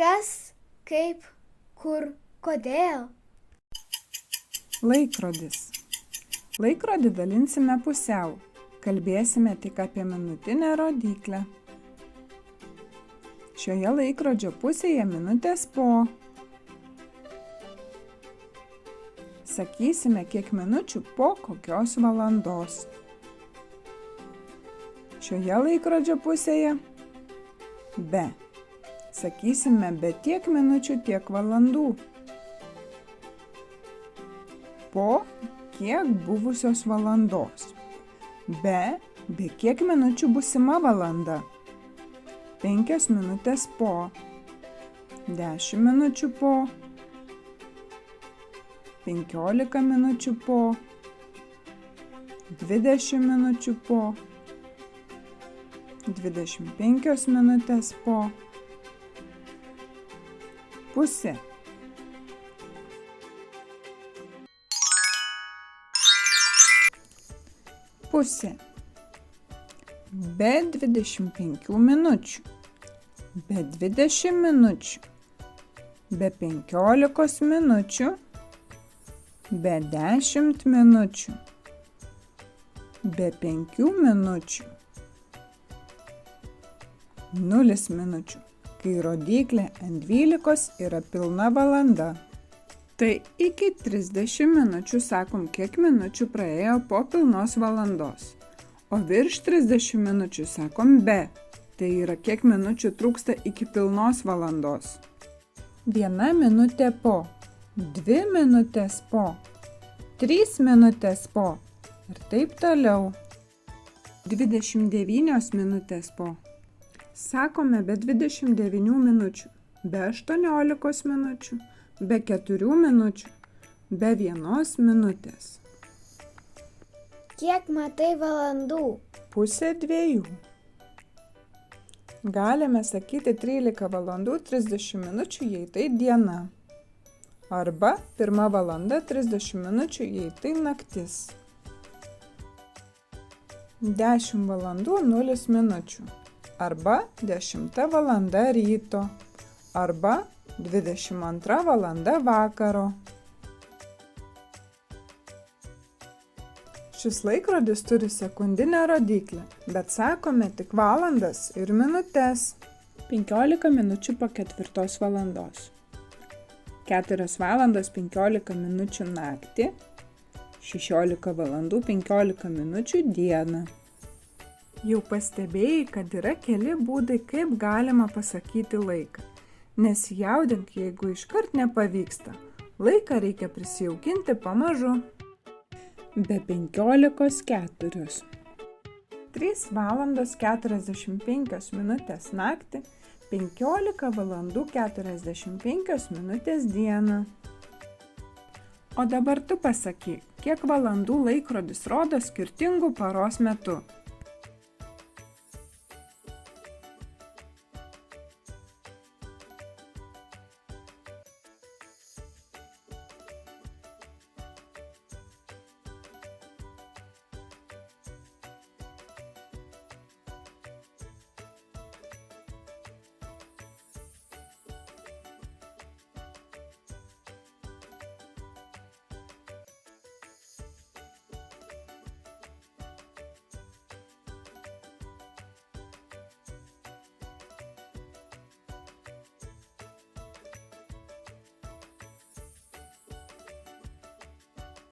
Kas, kaip, kur, kodėl. Laikrodis. Laikrodį dalinsime pusiau. Kalbėsime tik apie minutinę rodyklę. Šioje laikrodžio pusėje minutės po. Sakysime, kiek minučių po kokios valandos. Šioje laikrodžio pusėje be. Sakysime, be tiek minučių, tiek valandų. Po kiek buvusios valandos. Be kiek minučių būsima valanda. 5 minutės po. 10 minučių po. 15 minučių po. 20 minučių po. 25 minutės po. Pusė. Pusė. Be 25 minučių. Be 20 minučių. Be 15 minučių. Be 10 minučių. Be 5 minučių. 0 minučių, kai rodyklė ant 12 yra pilna valanda. Tai iki 30 minučių sakom, kiek minučių praėjo po pilnos valandos. O virš 30 minučių sakom be. Tai yra, kiek minučių trūksta iki pilnos valandos. 1 minutė po. 2 minutės po. 3 minutės po. Ir taip toliau. 29 minutės po. Sakome be 29 minučių. Be 18 minučių. Be 4 minučių. Be 1 minutės. Kiek matai valandų? Pusė 2. Galime sakyti 13 valandų 30 minučių, jei tai diena. Arba 1 valanda 30 minučių, jei tai naktis. 10 valandų 0 minučių. Arba 10 valanda ryto. Arba 22 valanda vakaro. Šis laikrodis turi sekundinę rodyklę, bet sakome tik valandas ir minutes. 15 minučių po 4 valandos. 4 valandos 15 minučių naktį. 16 valandų 15 minučių dieną. Jau pastebėjai, kad yra keli būdai, kaip galima pasakyti laiką. Nesijaudink, jeigu iškart nepavyksta. Laiką reikia prisijaukinti pamažu. Be 15:4. 3 valandos 45 minutės naktį, 15 valandų 45 minutės dieną. O dabar tu pasakyk, kiek valandų laikrodis rodo skirtingų paros metu.